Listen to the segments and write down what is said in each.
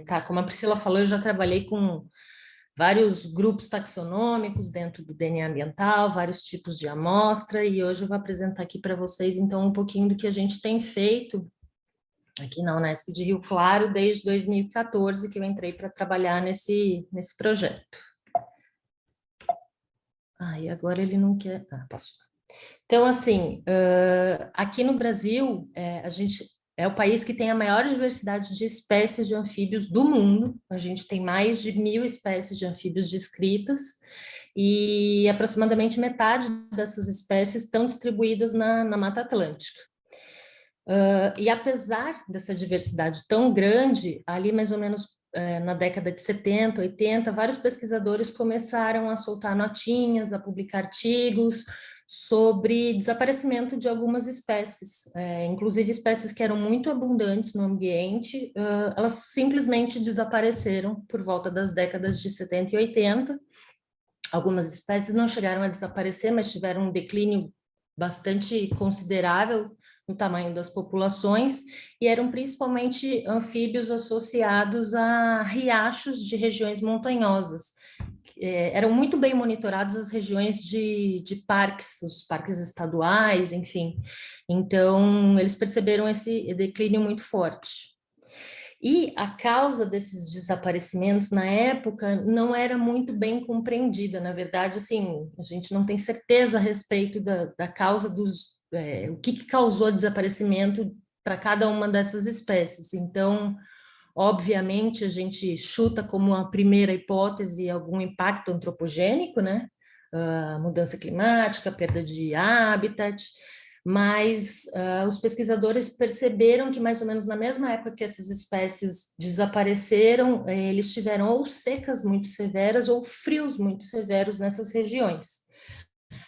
Tá, como a Priscila falou, eu já trabalhei com vários grupos taxonômicos dentro do DNA ambiental, vários tipos de amostra, e hoje eu vou apresentar aqui para vocês, então, um pouquinho do que a gente tem feito aqui na Unesp de Rio Claro desde 2014, que eu entrei para trabalhar nesse projeto. E agora ele não quer... passou. Então, assim, aqui no Brasil, a gente é o país que tem a maior diversidade de espécies de anfíbios do mundo. A gente tem mais de 1.000 espécies de anfíbios descritas e aproximadamente metade dessas espécies estão distribuídas na Mata Atlântica. E apesar dessa diversidade tão grande, ali mais ou menos na década de 70, 80, vários pesquisadores começaram a soltar notinhas, a publicar artigos sobre desaparecimento de algumas espécies, inclusive espécies que eram muito abundantes no ambiente, elas simplesmente desapareceram por volta das décadas de 70 e 80. Algumas espécies não chegaram a desaparecer, mas tiveram um declínio bastante considerável no tamanho das populações, e eram principalmente anfíbios associados a riachos de regiões montanhosas. Eram muito bem monitoradas as regiões de parques, os parques estaduais, enfim. Então, eles perceberam esse declínio muito forte. E a causa desses desaparecimentos na época não era muito bem compreendida. Na verdade, assim, a gente não tem certeza a respeito da causa o que causou o desaparecimento para cada uma dessas espécies. Então, obviamente, a gente chuta como a primeira hipótese algum impacto antropogênico, né? Mudança climática, perda de habitat, mas os pesquisadores perceberam que mais ou menos na mesma época que essas espécies desapareceram, eles tiveram ou secas muito severas ou frios muito severos nessas regiões.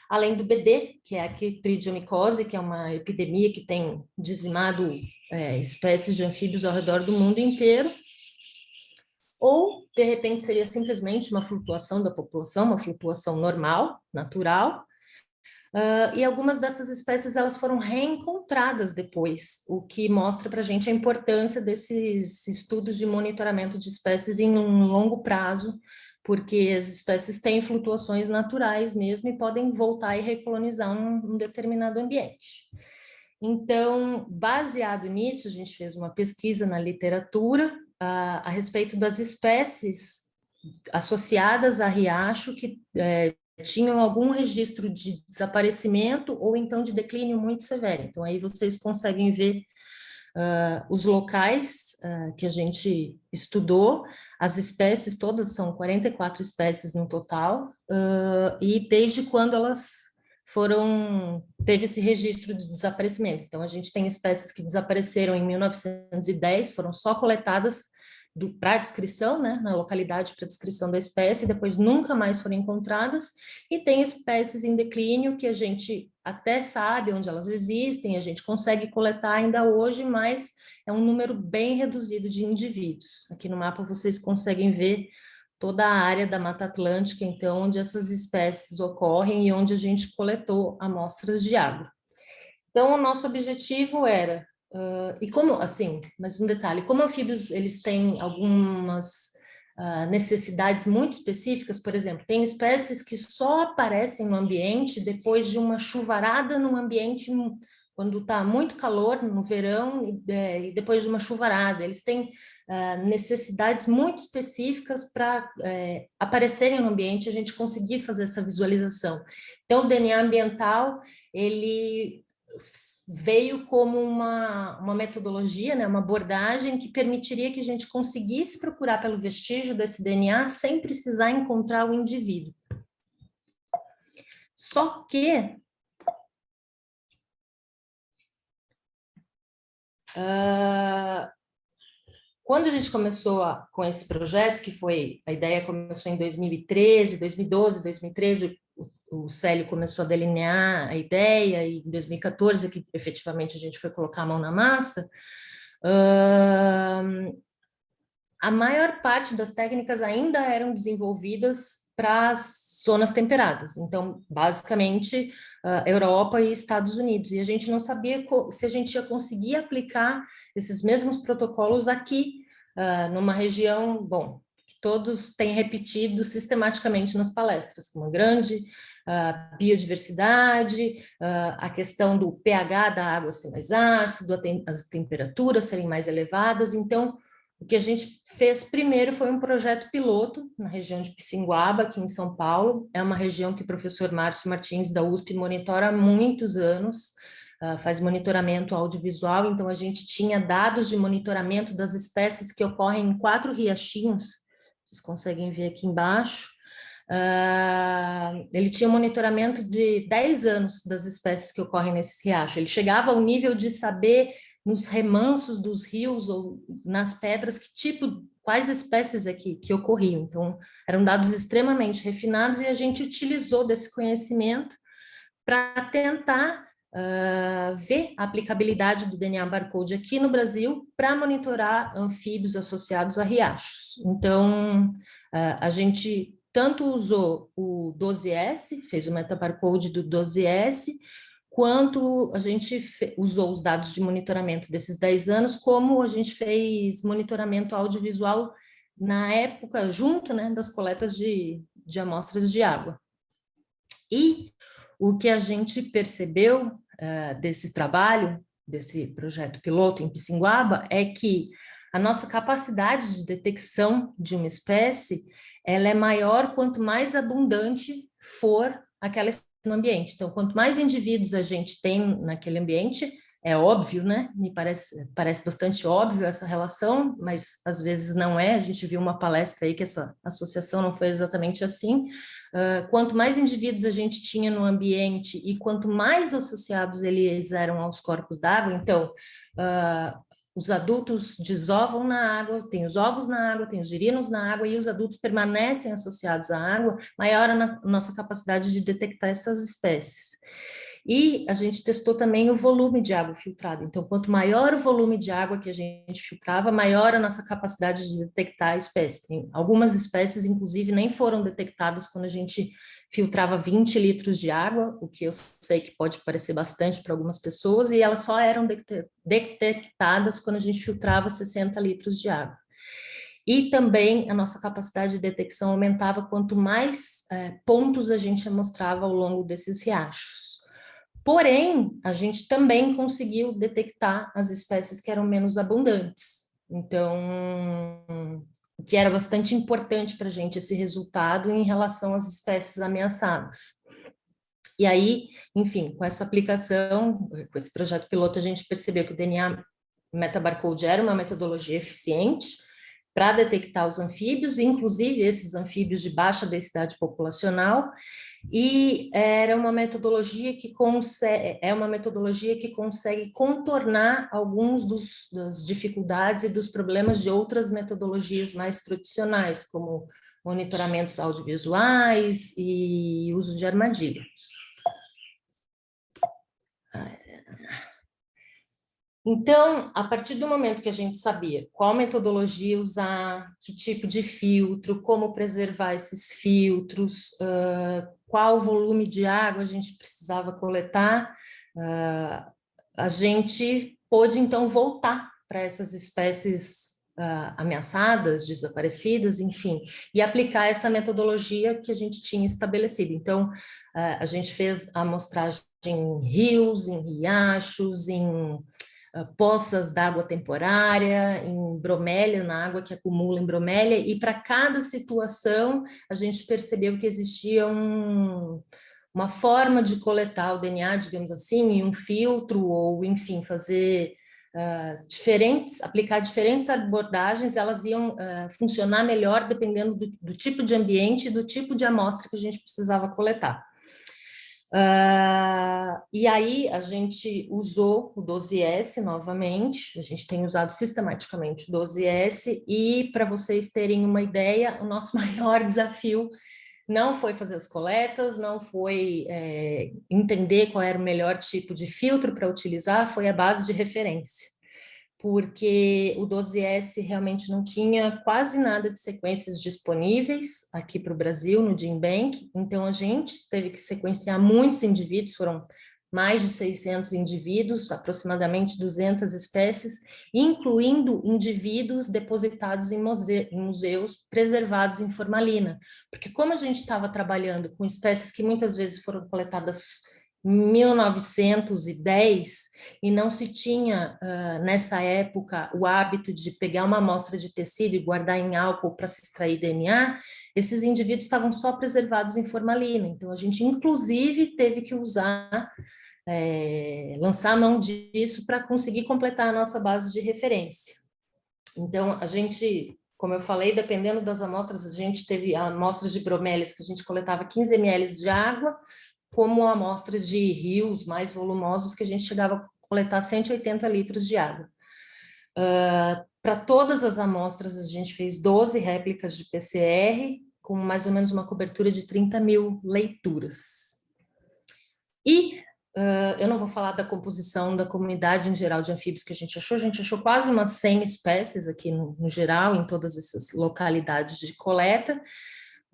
Além do BD, que é a quitridiomicosis, que é uma epidemia que tem dizimado espécies de anfíbios ao redor do mundo inteiro, ou, de repente, seria simplesmente uma flutuação da população, uma flutuação normal, natural, e algumas dessas espécies elas foram reencontradas depois, o que mostra para a gente a importância desses estudos de monitoramento de espécies em um longo prazo, porque as espécies têm flutuações naturais mesmo e podem voltar e recolonizar um determinado ambiente. Então, baseado nisso, a gente fez uma pesquisa na literatura a respeito das espécies associadas a riacho que tinham algum registro de desaparecimento ou então de declínio muito severo. Então, aí vocês conseguem ver os locais que a gente estudou, as espécies todas, são 44 espécies no total, e desde quando elas teve esse registro de desaparecimento. Então, a gente tem espécies que desapareceram em 1910, foram só coletadas para descrição, né, na localidade para descrição da espécie, depois nunca mais foram encontradas, e tem espécies em declínio que a gente até sabe onde elas existem, a gente consegue coletar ainda hoje, mas é um número bem reduzido de indivíduos. Aqui no mapa vocês conseguem ver toda a área da Mata Atlântica, então, onde essas espécies ocorrem e onde a gente coletou amostras de água. Então, o nosso objetivo era, e como, assim, mas um detalhe, como anfíbios, eles têm algumas necessidades muito específicas, por exemplo, tem espécies que só aparecem no ambiente depois de uma chuvarada num ambiente, quando está muito calor no verão, e depois de uma chuvarada, eles têm necessidades muito específicas para aparecerem no ambiente, a gente conseguir fazer essa visualização. Então, o DNA ambiental, ele veio como uma metodologia, né, uma abordagem que permitiria que a gente conseguisse procurar pelo vestígio desse DNA sem precisar encontrar o indivíduo. Só que quando a gente começou com esse projeto, a ideia começou em 2013, 2012, 2013, o Célio começou a delinear a ideia, e em 2014 que efetivamente a gente foi colocar a mão na massa, a maior parte das técnicas ainda eram desenvolvidas para as zonas temperadas, então, basicamente, Europa e Estados Unidos, e a gente não sabia se a gente ia conseguir aplicar esses mesmos protocolos aqui numa região, bom, que todos têm repetido sistematicamente nas palestras, como uma grande biodiversidade, a questão do pH da água ser mais ácido, as temperaturas serem mais elevadas. Então, o que a gente fez primeiro foi um projeto piloto na região de Pissinguaba, aqui em São Paulo. É uma região que o professor Márcio Martins, da USP, monitora há muitos anos, faz monitoramento audiovisual, então a gente tinha dados de monitoramento das espécies que ocorrem em 4 riachinhos, vocês conseguem ver aqui embaixo. Ele tinha monitoramento de 10 anos das espécies que ocorrem nesse riacho. Ele chegava ao nível de saber nos remansos dos rios ou nas pedras quais espécies aqui que ocorriam. Então, eram dados extremamente refinados e a gente utilizou desse conhecimento para tentar ver a aplicabilidade do DNA barcode aqui no Brasil para monitorar anfíbios associados a riachos. Então, a gente tanto usou o 12S, fez o metabarcode do 12S, quanto a gente usou os dados de monitoramento desses 10 anos, como a gente fez monitoramento audiovisual na época, junto, né, das coletas de amostras de água. E o que a gente percebeu desse trabalho, desse projeto piloto em Pissinguaba, é que a nossa capacidade de detecção de uma espécie, ela é maior quanto mais abundante for aquela espécie no ambiente. Então, quanto mais indivíduos a gente tem naquele ambiente, é óbvio, né? Me parece bastante óbvio essa relação, mas às vezes não é. A gente viu uma palestra aí que essa associação não foi exatamente assim. Quanto mais indivíduos a gente tinha no ambiente e quanto mais associados eles eram aos corpos d'água, então, os adultos desovam na água, tem os ovos na água, tem os girinos na água, e os adultos permanecem associados à água, maior a nossa capacidade de detectar essas espécies. E a gente testou também o volume de água filtrada. Então, quanto maior o volume de água que a gente filtrava, maior a nossa capacidade de detectar a espécie. Tem algumas espécies, inclusive, nem foram detectadas quando a gente filtrava 20 litros de água, o que eu sei que pode parecer bastante para algumas pessoas, e elas só eram detectadas quando a gente filtrava 60 litros de água. E também a nossa capacidade de detecção aumentava quanto mais pontos a gente mostrava ao longo desses riachos. Porém, a gente também conseguiu detectar as espécies que eram menos abundantes. Então, o que era bastante importante para a gente, esse resultado em relação às espécies ameaçadas. E aí, enfim, com essa aplicação, com esse projeto piloto, a gente percebeu que o DNA Metabarcode era uma metodologia eficiente para detectar os anfíbios, inclusive esses anfíbios de baixa densidade populacional, e era uma metodologia que consegue contornar alguns das dificuldades e dos problemas de outras metodologias mais tradicionais, como monitoramentos audiovisuais e uso de armadilha. Então, a partir do momento que a gente sabia qual metodologia usar, que tipo de filtro, como preservar esses filtros, qual volume de água a gente precisava coletar, a gente pôde, então, voltar para essas espécies ameaçadas, desaparecidas, enfim, e aplicar essa metodologia que a gente tinha estabelecido. Então, a gente fez a amostragem em rios, em riachos, em poças d'água temporária, em bromélia, na água que acumula em bromélia, e para cada situação a gente percebeu que existia uma forma de coletar o DNA, digamos assim, em um filtro, ou enfim, fazer aplicar diferentes abordagens, elas iam funcionar melhor dependendo do tipo de ambiente e do tipo de amostra que a gente precisava coletar. E aí a gente usou o 12S novamente, a gente tem usado sistematicamente o 12S, e para vocês terem uma ideia, o nosso maior desafio não foi fazer as coletas, não foi entender qual era o melhor tipo de filtro para utilizar, foi a base de referência, porque o 12S realmente não tinha quase nada de sequências disponíveis aqui para o Brasil, no GenBank, então a gente teve que sequenciar muitos indivíduos, foram mais de 600 indivíduos, aproximadamente 200 espécies, incluindo indivíduos depositados em museus preservados em formalina. Porque como a gente estava trabalhando com espécies que muitas vezes foram coletadas em 1910 e não se tinha, nessa época, o hábito de pegar uma amostra de tecido e guardar em álcool para se extrair DNA, esses indivíduos estavam só preservados em formalina. Então, a gente, inclusive, teve que lançar a mão disso para conseguir completar a nossa base de referência. Então, a gente, como eu falei, dependendo das amostras, a gente teve amostras de bromélias que a gente coletava 15 ml de água, como amostras de rios mais volumosos que a gente chegava a coletar 180 litros de água. Para todas as amostras, a gente fez 12 réplicas de PCR, com mais ou menos uma cobertura de 30 mil leituras. E eu não vou falar da composição da comunidade em geral de anfíbios que a gente achou quase umas 100 espécies aqui no geral, em todas essas localidades de coleta.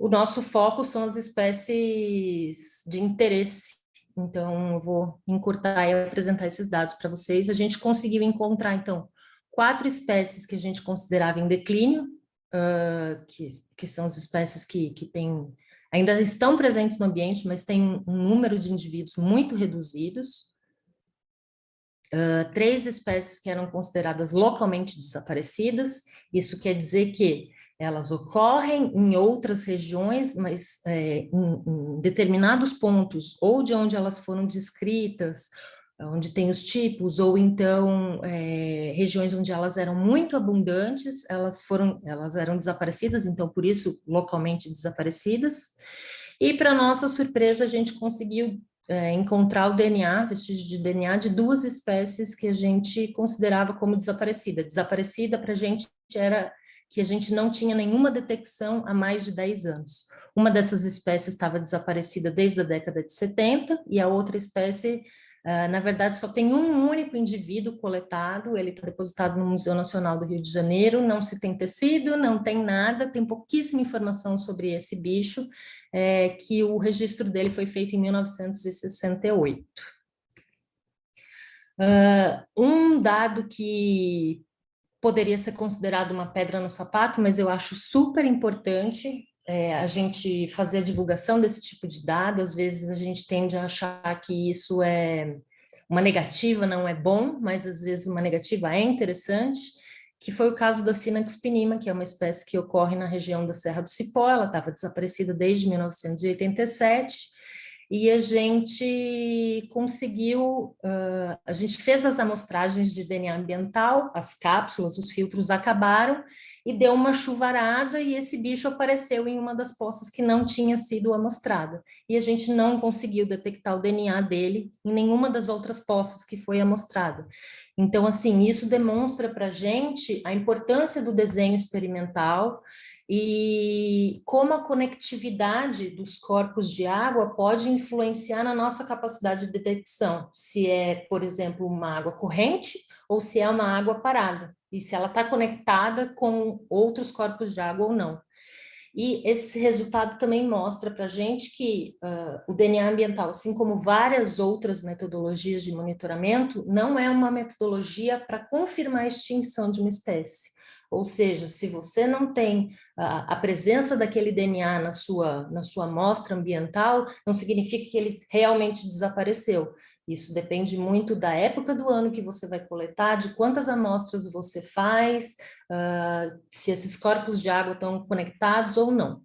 O nosso foco são as espécies de interesse. Então, eu vou encurtar e apresentar esses dados para vocês. A gente conseguiu encontrar, então, 4 espécies que a gente considerava em declínio, que são as espécies que ainda estão presentes no ambiente, mas têm um número de indivíduos muito reduzidos. 3 espécies que eram consideradas localmente desaparecidas. Isso quer dizer que elas ocorrem em outras regiões, mas em determinados pontos, ou de onde elas foram descritas, onde tem os tipos, ou então regiões onde elas eram muito abundantes, elas eram desaparecidas, então por isso localmente desaparecidas. E para nossa surpresa, a gente conseguiu encontrar o DNA, vestígio de DNA de 2 espécies que a gente considerava como desaparecida. Desaparecida para a gente era que a gente não tinha nenhuma detecção há mais de 10 anos. Uma dessas espécies estava desaparecida desde a década de 70 e a outra espécie, na verdade, só tem um único indivíduo coletado, ele está depositado no Museu Nacional do Rio de Janeiro, não se tem tecido, não tem nada, tem pouquíssima informação sobre esse bicho, que o registro dele foi feito em 1968. Um dado que poderia ser considerado uma pedra no sapato, mas eu acho super importante a gente fazer a divulgação desse tipo de dado. Às vezes a gente tende a achar que isso é uma negativa, não é bom, mas às vezes uma negativa é interessante, que foi o caso da Synax pinima, que é uma espécie que ocorre na região da Serra do Cipó. Ela estava desaparecida desde 1987, e a gente conseguiu, a gente fez as amostragens de DNA ambiental, as cápsulas, os filtros acabaram, e deu uma chuvarada, e esse bicho apareceu em uma das poças que não tinha sido amostrada. E a gente não conseguiu detectar o DNA dele em nenhuma das outras poças que foi amostrada. Então, assim, isso demonstra para a gente a importância do desenho experimental, e como a conectividade dos corpos de água pode influenciar na nossa capacidade de detecção, se é, por exemplo, uma água corrente ou se é uma água parada, e se ela está conectada com outros corpos de água ou não. E esse resultado também mostra para a gente que o DNA ambiental, assim como várias outras metodologias de monitoramento, não é uma metodologia para confirmar a extinção de uma espécie. Ou seja, se você não tem a presença daquele DNA na sua amostra ambiental, não significa que ele realmente desapareceu. Isso depende muito da época do ano que você vai coletar, de quantas amostras você faz, se esses corpos de água estão conectados ou não.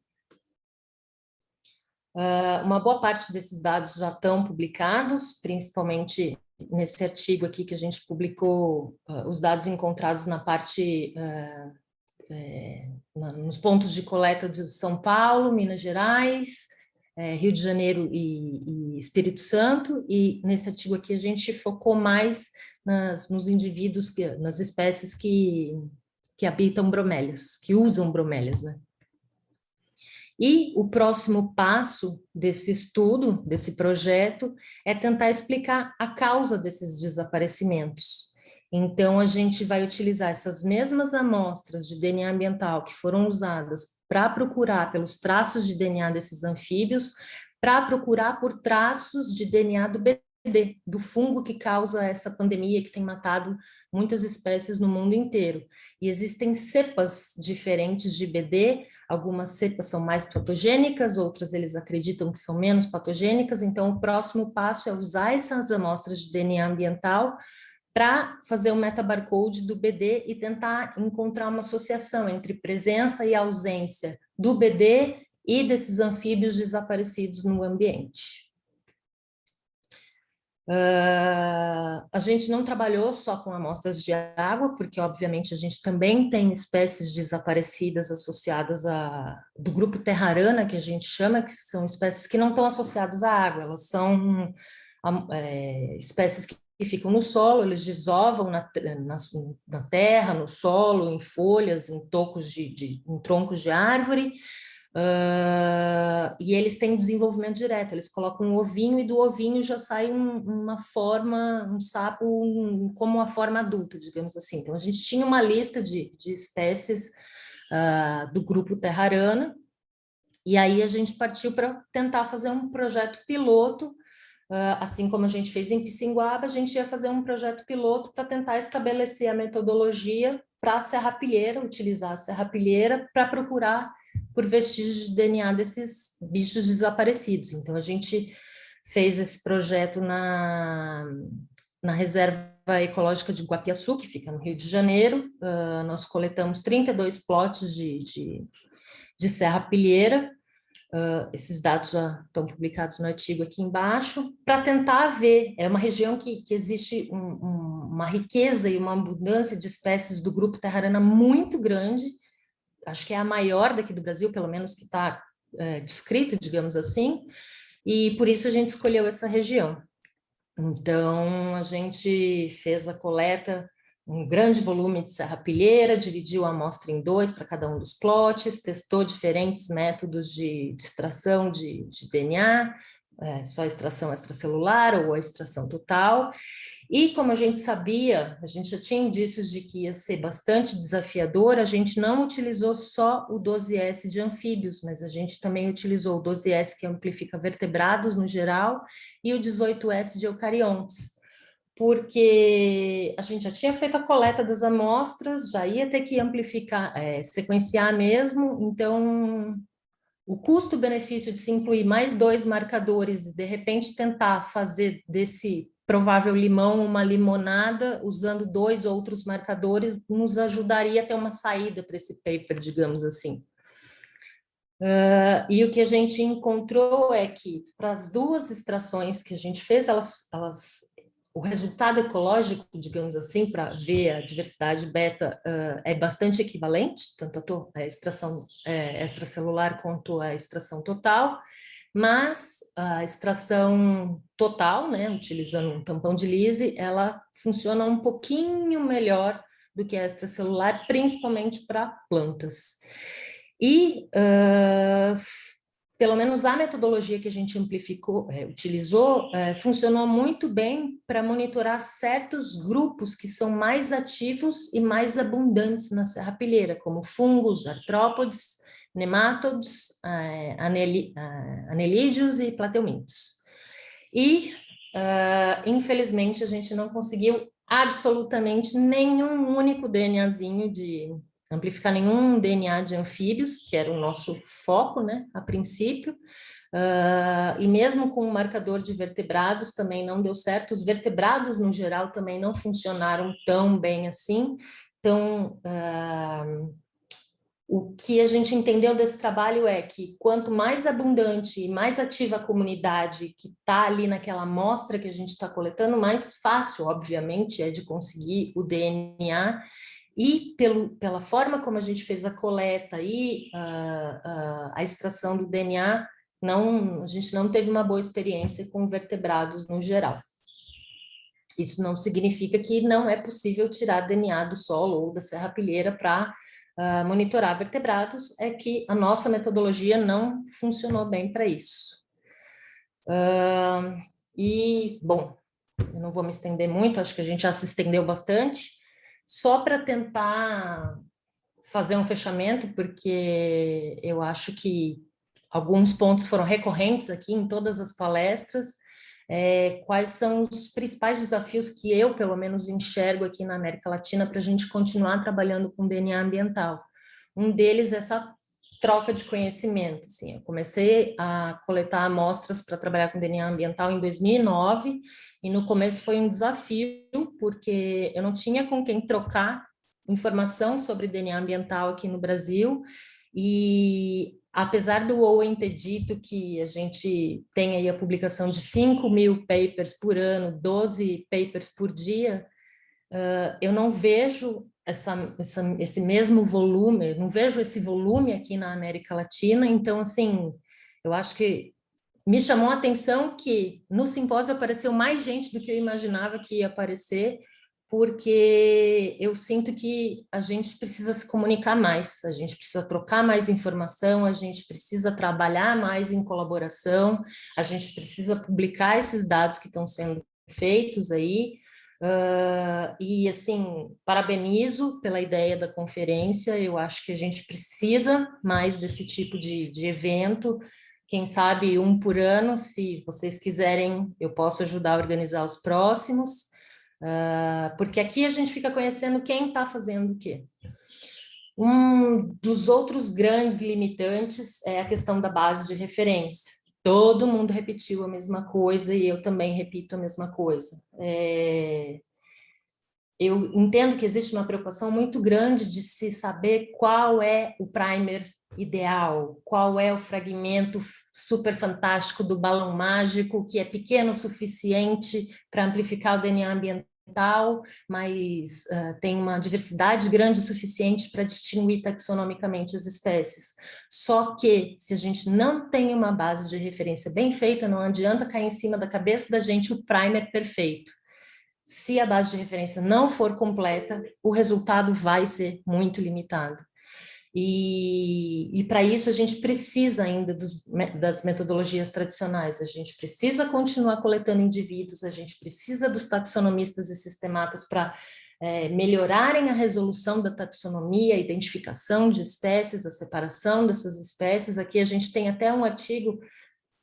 Uma boa parte desses dados já estão publicados, principalmente nesse artigo aqui que a gente publicou, os dados encontrados na parte, nos pontos de coleta de São Paulo, Minas Gerais, Rio de Janeiro e Espírito Santo, e nesse artigo aqui a gente focou mais nos indivíduos, nas espécies que habitam bromélias, que usam bromélias, né? E o próximo passo desse estudo, desse projeto, é tentar explicar a causa desses desaparecimentos. Então, a gente vai utilizar essas mesmas amostras de DNA ambiental que foram usadas para procurar pelos traços de DNA desses anfíbios, para procurar por traços de DNA do BD, do fungo que causa essa pandemia que tem matado muitas espécies no mundo inteiro. E existem cepas diferentes de BD, algumas cepas são mais patogênicas, outras eles acreditam que são menos patogênicas, então o próximo passo é usar essas amostras de DNA ambiental para fazer o metabarcode do BD e tentar encontrar uma associação entre presença e ausência do BD e desses anfíbios desaparecidos no ambiente. A gente não trabalhou só com amostras de água, porque obviamente a gente também tem espécies desaparecidas associadas do grupo Terrarana, que a gente chama, que são espécies que não estão associadas à água, elas são espécies que ficam no solo, eles desovam na terra, no solo, em folhas, em em troncos de árvore, e eles têm desenvolvimento direto, eles colocam um ovinho e do ovinho já sai uma forma, um sapo como a forma adulta, digamos assim. Então a gente tinha uma lista de espécies do grupo Terrarana, e aí a gente partiu para tentar fazer um projeto piloto, assim como a gente fez em Pissinguaba, a gente ia fazer um projeto piloto para tentar estabelecer a metodologia para a serrapilheira, utilizar a serrapilheira para procurar por vestígios de DNA desses bichos desaparecidos. Então, a gente fez esse projeto na Reserva Ecológica de Guapiaçu, que fica no Rio de Janeiro. Nós coletamos 32 plotes de serrapilheira. Esses dados já estão publicados no artigo aqui embaixo, para tentar ver, é uma região que existe uma riqueza e uma abundância de espécies do grupo Terrarana muito grande, acho que é a maior daqui do Brasil, pelo menos que está descrita, digamos assim, e por isso a gente escolheu essa região. Então, a gente fez a coleta, um grande volume de serrapilheira, dividiu a amostra em 2 para cada um dos plotes, testou diferentes métodos de extração de DNA, só a extração extracelular ou a extração total. E como a gente sabia, a gente já tinha indícios de que ia ser bastante desafiador, a gente não utilizou só o 12S de anfíbios, mas a gente também utilizou o 12S que amplifica vertebrados no geral e o 18S de eucariontes, porque a gente já tinha feito a coleta das amostras, já ia ter que amplificar, sequenciar mesmo, então o custo-benefício de se incluir mais 2 marcadores e de repente tentar fazer desse provável limão uma limonada usando 2 outros marcadores nos ajudaria a ter uma saída para esse paper, digamos assim. E o que a gente encontrou é que para as 2 extrações que a gente fez, o resultado ecológico, digamos assim, para ver a diversidade beta é bastante equivalente, tanto a extração extracelular quanto a extração total, mas a extração total, né, utilizando um tampão de Lise, ela funciona um pouquinho melhor do que a extracelular, principalmente para plantas. E, pelo menos a metodologia que a gente utilizou, funcionou muito bem para monitorar certos grupos que são mais ativos e mais abundantes na serrapilheira, como fungos, artrópodes, nemátodos, anelídeos e plateumintos. E, infelizmente, a gente não conseguiu absolutamente nenhum único DNAzinho amplificar nenhum DNA de anfíbios, que era o nosso foco, né, a princípio, e mesmo com o marcador de vertebrados também não deu certo, os vertebrados no geral também não funcionaram tão bem assim, então o que a gente entendeu desse trabalho é que quanto mais abundante e mais ativa a comunidade que está ali naquela amostra que a gente está coletando, mais fácil, obviamente, é de conseguir o DNA. E pela forma como a gente fez a coleta e a extração do DNA, a gente não teve uma boa experiência com vertebrados no geral. Isso não significa que não é possível tirar DNA do solo ou da serrapilheira para monitorar vertebrados, é que a nossa metodologia não funcionou bem para isso. E, bom, eu não vou me estender muito, acho que a gente já se estendeu bastante, só para tentar fazer um fechamento, porque eu acho que alguns pontos foram recorrentes aqui em todas as palestras. quais são os principais desafios que eu, pelo menos, enxergo aqui na América Latina para a gente continuar trabalhando com DNA ambiental. Um deles é essa troca de conhecimento. Assim, eu comecei a coletar amostras para trabalhar com DNA ambiental em 2009, e no começo foi um desafio, porque eu não tinha com quem trocar informação sobre DNA ambiental aqui no Brasil, e apesar do Owen ter dito que a gente tem aí a publicação de 5.000 papers por ano, 12 papers por dia, eu não vejo esse mesmo volume, não vejo esse volume aqui na América Latina. Então, assim, eu acho que me chamou a atenção que no simpósio apareceu mais gente do que eu imaginava que ia aparecer, porque eu sinto que a gente precisa se comunicar mais, a gente precisa trocar mais informação, a gente precisa trabalhar mais em colaboração, a gente precisa publicar esses dados que estão sendo feitos aí. E assim, parabenizo pela ideia da conferência. Eu acho que a gente precisa mais desse tipo de evento. Quem sabe um por ano, se vocês quiserem, eu posso ajudar a organizar os próximos, porque aqui a gente fica conhecendo quem está fazendo o quê. Um dos outros grandes limitantes é a questão da base de referência. Todo mundo repetiu a mesma coisa e eu também repito a mesma coisa. Eu entendo que existe uma preocupação muito grande de se saber qual é o primer ideal, qual é o fragmento super fantástico do balão mágico, que é pequeno o suficiente para amplificar o DNA ambiental, mas tem uma diversidade grande o suficiente para distinguir taxonomicamente as espécies. Só que, se a gente não tem uma base de referência bem feita, não adianta cair em cima da cabeça da gente o primer perfeito. Se a base de referência não for completa, o resultado vai ser muito limitado. E para isso a gente precisa ainda das metodologias tradicionais, a gente precisa continuar coletando indivíduos, a gente precisa dos taxonomistas e sistematas para melhorarem a resolução da taxonomia, a identificação de espécies, a separação dessas espécies. Aqui a gente tem até um artigo,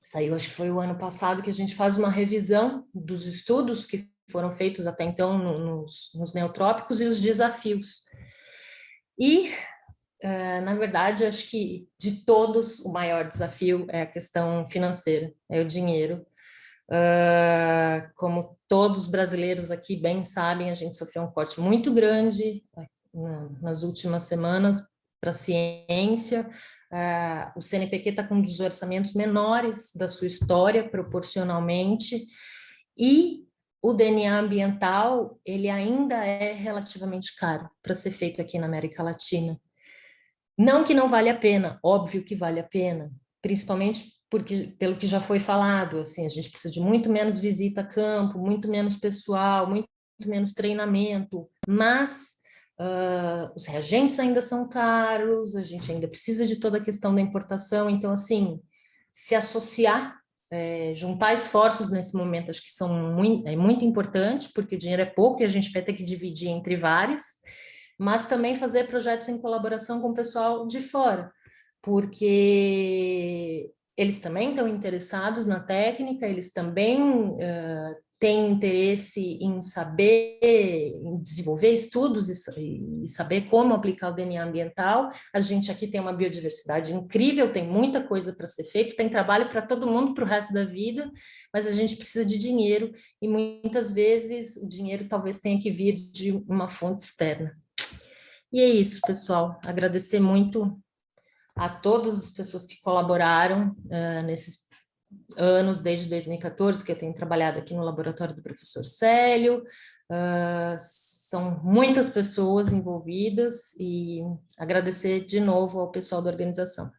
saiu, acho que foi o ano passado, que a gente faz uma revisão dos estudos que foram feitos até então nos neotrópicos e os desafios. E, na verdade, acho que de todos o maior desafio é a questão financeira, é o dinheiro. Como todos os brasileiros aqui bem sabem, a gente sofreu um corte muito grande nas últimas semanas para a ciência. O CNPq está com um dos orçamentos menores da sua história, proporcionalmente, e o DNA ambiental, ele ainda é relativamente caro para ser feito aqui na América Latina. Não que não vale a pena, óbvio que vale a pena, principalmente porque, pelo que já foi falado, assim, a gente precisa de muito menos visita a campo, muito menos pessoal, muito menos treinamento, mas os reagentes ainda são caros, a gente ainda precisa de toda a questão da importação. Então, assim, se associar, juntar esforços nesse momento, acho que é muito importante, porque o dinheiro é pouco e a gente vai ter que dividir entre vários, mas também fazer projetos em colaboração com o pessoal de fora, porque eles também estão interessados na técnica, eles também têm interesse em saber, em desenvolver estudos e saber como aplicar o DNA ambiental. A gente aqui tem uma biodiversidade incrível, tem muita coisa para ser feita, tem trabalho para todo mundo para o resto da vida, mas a gente precisa de dinheiro e muitas vezes o dinheiro talvez tenha que vir de uma fonte externa. E é isso, pessoal. Agradecer muito a todas as pessoas que colaboraram nesses anos, desde 2014, que eu tenho trabalhado aqui no laboratório do professor Célio. São muitas pessoas envolvidas e agradecer de novo ao pessoal da organização.